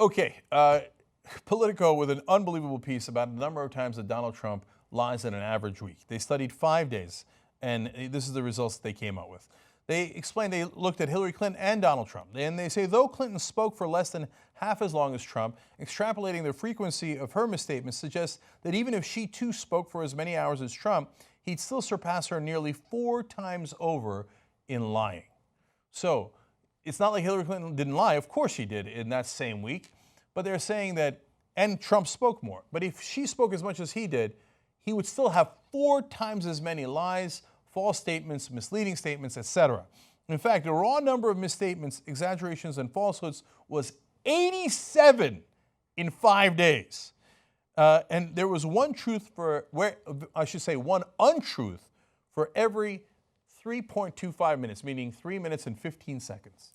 Okay, Politico with an unbelievable piece about the number of times that Donald Trump lies in an average week. They studied 5 days, and this is the results they came up with. They explained they looked at Hillary Clinton and Donald Trump, and they say though Clinton spoke for less than half as long as Trump, extrapolating the frequency of her misstatements suggests that even if she too spoke for as many hours as Trump, he'd still surpass her nearly 4 times over in lying. So it's not like Hillary Clinton didn't lie. Of course she did in that same week. But they're saying that, and Trump spoke more. But if she spoke as much as he did, he would still have 4 times as many lies, false statements, misleading statements, etc. In fact, the raw number of misstatements, exaggerations, and falsehoods was 87 in 5 days. And there was one untruth for every 3.25 minutes, meaning 3 minutes and 15 seconds.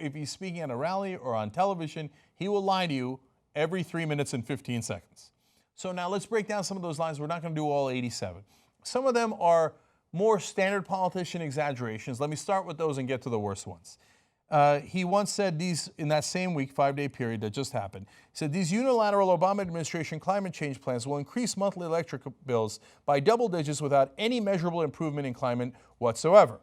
If he's speaking at a rally or on television, he will lie to you every 3 minutes and 15 seconds. So now let's break down some of those lies. We're not going to do all 87. Some of them are more standard politician exaggerations. Let me start with those and get to the worst ones. He once said these, in that same week, 5-day period that just happened, he said these unilateral Obama administration climate change plans will increase monthly electric bills by double digits without any measurable improvement in climate whatsoever.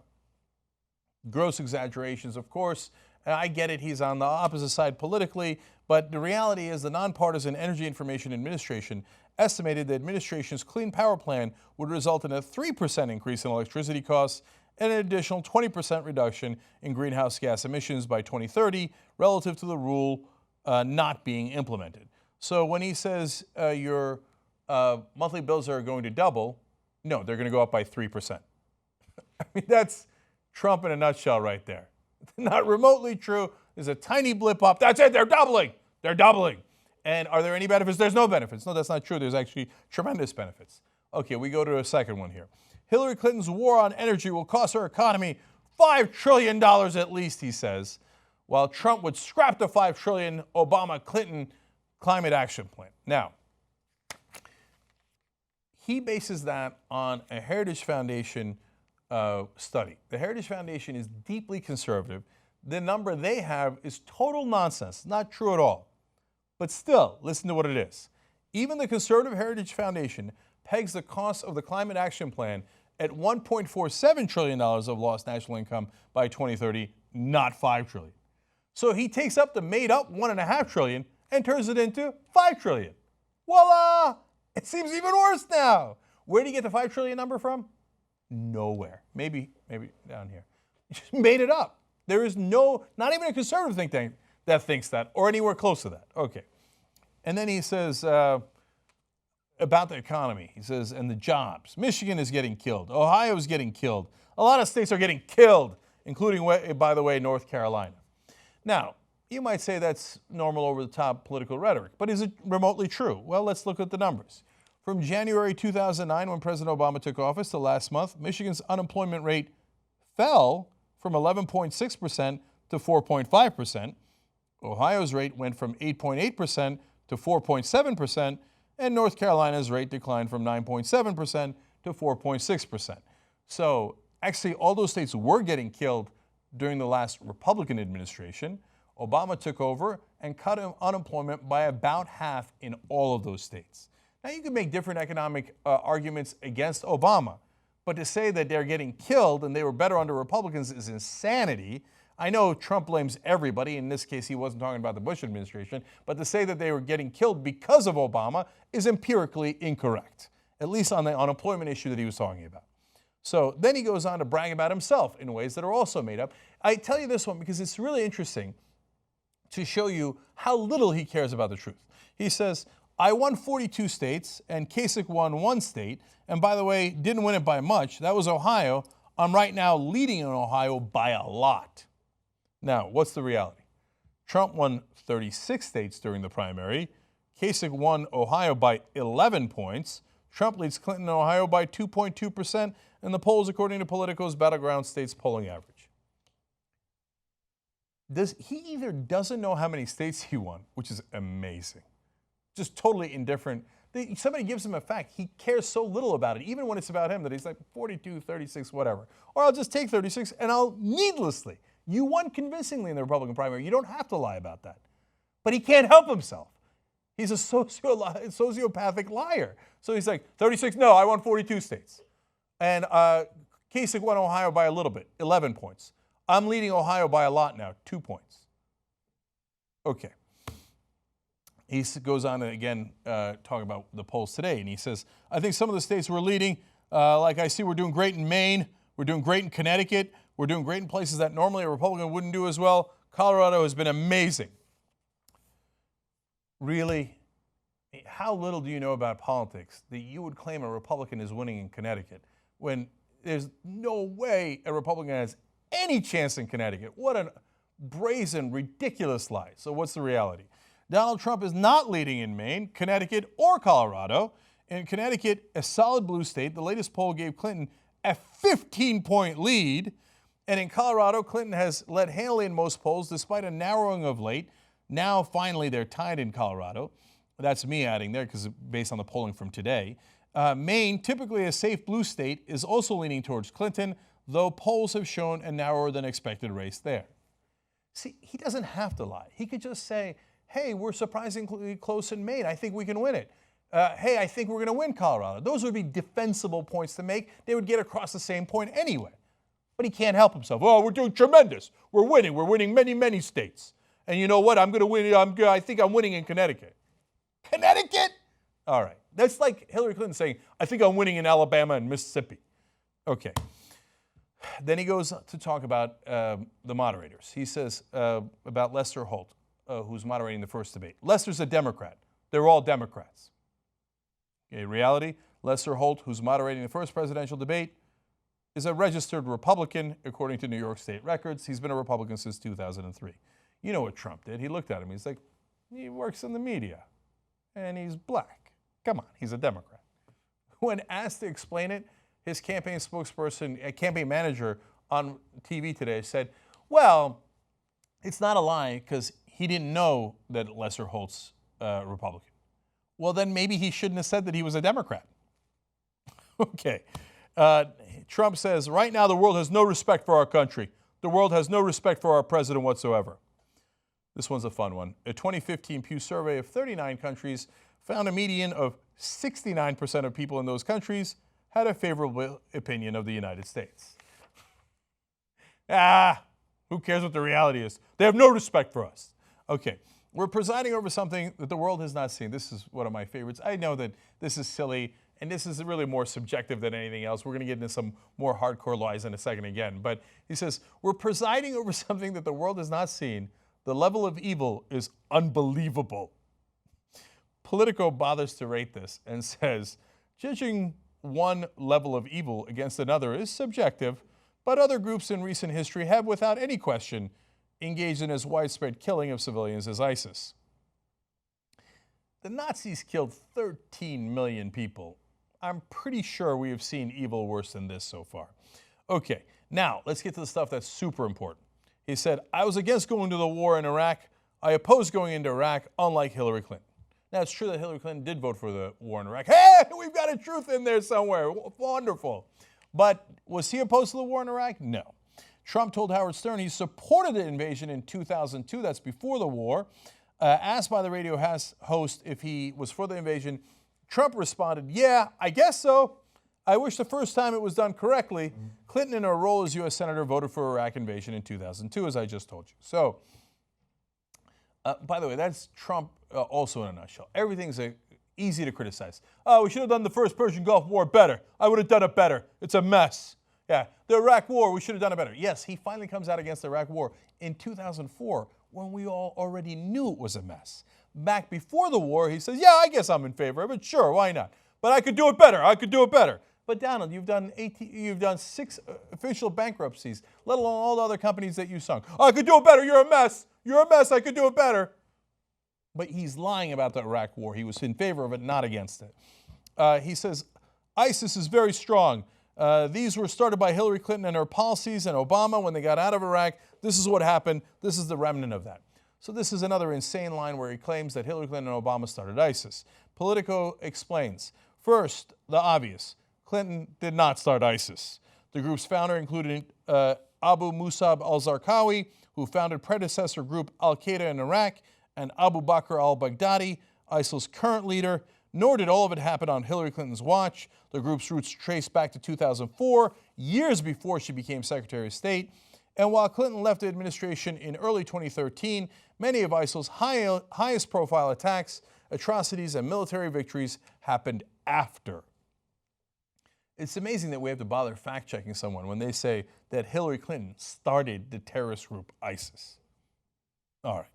Gross exaggerations, of course. I get it, he's on the opposite side politically, but the reality is the Nonpartisan Energy Information Administration estimated the administration's Clean Power Plan would result in a 3% increase in electricity costs and an additional 20% reduction in greenhouse gas emissions by 2030 relative to the rule not being implemented. So when he says your monthly bills are going to double, no, they're going to go up by 3%. I mean, that's Trump in a nutshell right there. Not remotely true. There's a tiny blip up. That's it. They're doubling. They're doubling. And are there any benefits? There's no benefits. No, that's not true. There's actually tremendous benefits. Okay, we go to a second one here. Hillary Clinton's war on energy will cost her economy $5 trillion at least, he says, while Trump would scrap the $5 trillion Obama-Clinton climate action plan. Now, he bases that on a Heritage Foundation study. The Heritage Foundation is deeply conservative. The number they have is total nonsense, not true at all. But still, listen to what it is. Even the conservative Heritage Foundation pegs the cost of the climate action plan at $1.47 trillion of lost national income by 2030, not $5 trillion. So he takes up the made-up $1.5 trillion and turns it into $5 trillion. Voila! It seems even worse now. Where did he get the $5 trillion number from? Nowhere. Maybe down here. He just made it up. There is not even a conservative think tank that thinks that, or anywhere close to that. Okay. And then he says about the economy, he says, and the jobs. Michigan is getting killed. Ohio is getting killed. A lot of states are getting killed, including, by the way, North Carolina. Now, you might say that's normal over-the-top political rhetoric, but is it remotely true? Well, let's look at the numbers. From January 2009, when President Obama took office, to last month, Michigan's unemployment rate fell from 11.6% to 4.5%. Ohio's rate went from 8.8% to 4.7%, and North Carolina's rate declined from 9.7% to 4.6%. So actually, all those states were getting killed during the last Republican administration. Obama took over and cut unemployment by about half in all of those states. Now, you can make different economic arguments against Obama, but to say that they're getting killed and they were better under Republicans is insanity. I know Trump blames everybody. In this case, he wasn't talking about the Bush administration, but to say that they were getting killed because of Obama is empirically incorrect, at least on the unemployment issue that he was talking about. So then he goes on to brag about himself in ways that are also made up. I tell you this one because it's really interesting to show you how little he cares about the truth. He says, I won 42 states, and Kasich won 1 state, and by the way, didn't win it by much. That was Ohio. I'm right now leading in Ohio by a lot. Now, what's the reality? Trump won 36 states during the primary. Kasich won Ohio by 11 points. Trump leads Clinton in Ohio by 2.2%, and the polls, according to Politico's Battleground States polling average. He either doesn't know how many states he won, which is amazing, just totally indifferent. Somebody gives him a fact, he cares so little about it, even when it's about him, that he's like 42, 36, whatever. Or I'll just take 36 and I'll needlessly. You won convincingly in the Republican primary. You don't have to lie about that. but he can't help himself. He's a sociopathic liar. So he's like, 36, no, I want 42 states. And Kasich won Ohio by a little bit, 11 points. I'm leading Ohio by a lot now, 2 points. Okay. He goes on to again talk about the polls today, and he says, I think some of the states we're leading, like I see we're doing great in Maine, we're doing great in Connecticut, we're doing great in places that normally a Republican wouldn't do as well. Colorado has been amazing. Really? How little do you know about politics that you would claim a Republican is winning in Connecticut when there's no way a Republican has any chance in Connecticut? What a brazen, ridiculous lie. So what's the reality? Donald Trump is not leading in Maine, Connecticut, or Colorado. In Connecticut, a solid blue state, the latest poll gave Clinton a 15-point lead. And in Colorado, Clinton has led handily in most polls despite a narrowing of late. Now, finally, they're tied in Colorado. That's me adding there because based on the polling from today. Maine, typically a safe blue state, is also leaning towards Clinton, though polls have shown a narrower than expected race there. See, he doesn't have to lie. He could just say, hey, we're surprisingly close in Maine. I think we can win it. Hey, I think we're going to win Colorado. Those would be defensible points to make. They would get across the same point anyway. But he can't help himself. Oh, we're doing tremendous. We're winning. We're winning many, many states. And you know what? I'm going to win. I think I'm winning in Connecticut. Connecticut? All right. That's like Hillary Clinton saying, I think I'm winning in Alabama and Mississippi. Okay. Then he goes to talk about the moderators. He says about Lester Holt, who's moderating the first debate. Lester's a Democrat. They're all Democrats. Okay, reality, Lester Holt, who's moderating the first presidential debate, is a registered Republican, according to New York State records. He's been a Republican since 2003. You know what Trump did? He looked at him. He's like, he works in the media, and he's black. Come on, he's a Democrat. When asked to explain it, his campaign spokesperson, a campaign manager on TV today said, well, it's not a lie because he didn't know that Lester Holt's Republican. Well, then maybe he shouldn't have said that he was a Democrat. Okay. Trump says, right now the world has no respect for our country. The world has no respect for our president whatsoever. This one's a fun one. A 2015 Pew survey of 39 countries found a median of 69% of people in those countries had a favorable opinion of the United States. Who cares what the reality is? They have no respect for us. Okay, we're presiding over something that the world has not seen. This is one of my favorites. I know that this is silly, and this is really more subjective than anything else. We're going to get into some more hardcore lies in a second again. But he says, we're presiding over something that the world has not seen. The level of evil is unbelievable. Politico bothers to rate this and says, judging one level of evil against another is subjective, but other groups in recent history have, without any question, engaged in as widespread killing of civilians as ISIS. The Nazis killed 13 million people. I'm pretty sure we have seen evil worse than this so far. Okay, now let's get to the stuff that's super important. He said, I was against going to the war in Iraq. I opposed going into Iraq, unlike Hillary Clinton. Now, it's true that Hillary Clinton did vote for the war in Iraq. Hey, we've got a truth in there somewhere. Wonderful. But was he opposed to the war in Iraq? No. Trump told Howard Stern he supported the invasion in 2002. That's before the war. Asked by the radio host if he was for the invasion, Trump responded, yeah, I guess so. I wish the first time it was done correctly. Clinton, in her role as U.S. Senator, voted for Iraq invasion in 2002, as I just told you. So, by the way, that's Trump also in a nutshell. Everything's easy to criticize. Oh, we should have done the first Persian Gulf War better. I would have done it better. It's a mess. Yeah, the Iraq War, we should have done it better. Yes, he finally comes out against the Iraq War in 2004 when we all already knew it was a mess. Back before the war, he says, yeah, I guess I'm in favor of it. Sure, why not? But I could do it better. I could do it better. But Donald, you've done 6 official bankruptcies, let alone all the other companies that you sunk. I could do it better. You're a mess. You're a mess. I could do it better. But he's lying about the Iraq War. He was in favor of it, not against it. He says, ISIS is very strong. These were started by Hillary Clinton and her policies and Obama when they got out of Iraq. This is what happened. This is the remnant of that. So this is another insane line where he claims that Hillary Clinton and Obama started ISIS. Politico explains. First, the obvious. Clinton did not start ISIS. The group's founder included Abu Musab al-Zarqawi, who founded predecessor group al-Qaeda in Iraq, and Abu Bakr al-Baghdadi, ISIL's current leader, nor did all of it happen on Hillary Clinton's watch. The group's roots trace back to 2004, years before she became Secretary of State. And while Clinton left the administration in early 2013, many of ISIL's highest profile attacks, atrocities, and military victories happened after. It's amazing that we have to bother fact-checking someone when they say that Hillary Clinton started the terrorist group ISIS. All right.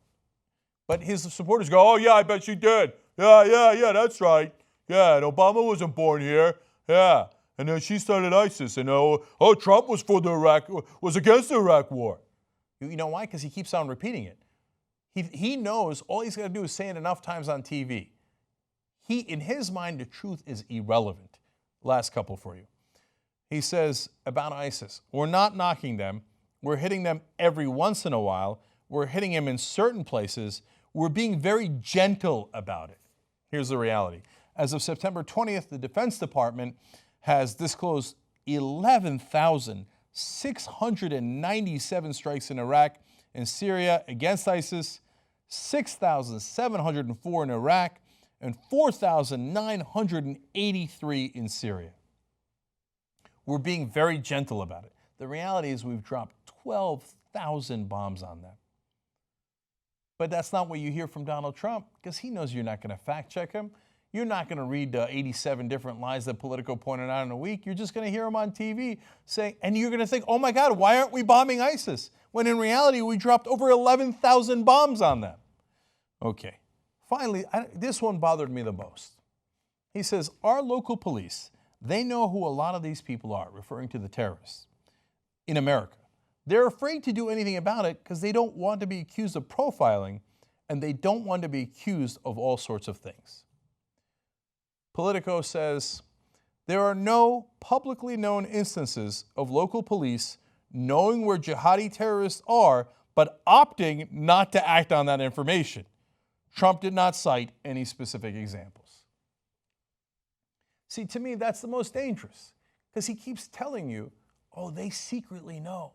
But his supporters go, oh, yeah, I bet she did. Yeah, that's right. Yeah, and Obama wasn't born here. Yeah, and then she started ISIS. And Trump was was against the Iraq war. You know why? Because he keeps on repeating it. He knows all he's got to do is say it enough times on TV. In his mind, the truth is irrelevant. Last couple for you. He says about ISIS, we're not knocking them. We're hitting them every once in a while. We're hitting them in certain places. We're being very gentle about it. Here's the reality. As of September 20th, the Defense Department has disclosed 11,697 strikes in Iraq and Syria against ISIS, 6,704 in Iraq, and 4,983 in Syria. We're being very gentle about it. The reality is we've dropped 12,000 bombs on them. But that's not what you hear from Donald Trump, because he knows you're not going to fact check him. You're not going to read the 87 different lies that Politico pointed out in a week. You're just going to hear him on TV saying, and you're going to think, oh my God, why aren't we bombing ISIS? When in reality, we dropped over 11,000 bombs on them. Okay. Finally, this one bothered me the most. He says, our local police, they know who a lot of these people are, referring to the terrorists in America. They're afraid to do anything about it because they don't want to be accused of profiling, and they don't want to be accused of all sorts of things. Politico says, there are no publicly known instances of local police knowing where jihadi terrorists are, but opting not to act on that information. Trump did not cite any specific examples. See, to me, that's the most dangerous, because he keeps telling you, oh, they secretly know.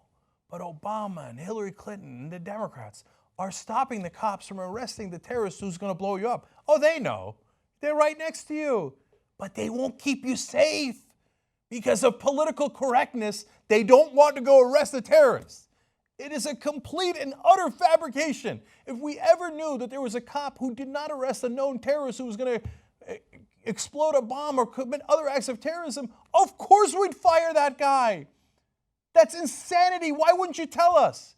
But Obama and Hillary Clinton and the Democrats are stopping the cops from arresting the terrorist who's going to blow you up. Oh, they know. They're right next to you. But they won't keep you safe. Because of political correctness, they don't want to go arrest the terrorists. It is a complete and utter fabrication. If we ever knew that there was a cop who did not arrest a known terrorist who was going to explode a bomb or commit other acts of terrorism, of course we'd fire that guy. That's insanity. Why wouldn't you tell us?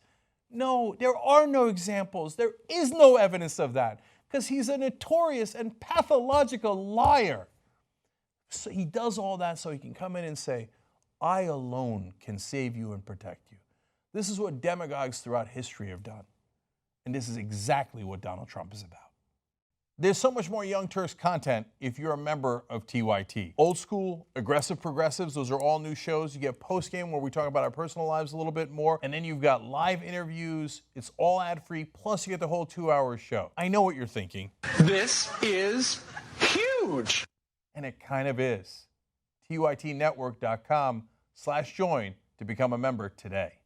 No, there are no examples. There is no evidence of that because he's a notorious and pathological liar. So he does all that so he can come in and say, I alone can save you and protect you. This is what demagogues throughout history have done. And this is exactly what Donald Trump is about. There's so much more Young Turks content if you're a member of TYT. Old School, Aggressive Progressives, those are all new shows. You get Postgame where we talk about our personal lives a little bit more. And then you've got live interviews. It's all ad-free. Plus you get the whole 2-hour show. I know what you're thinking. This is huge. And it kind of is. TYTnetwork.com/join to become a member today.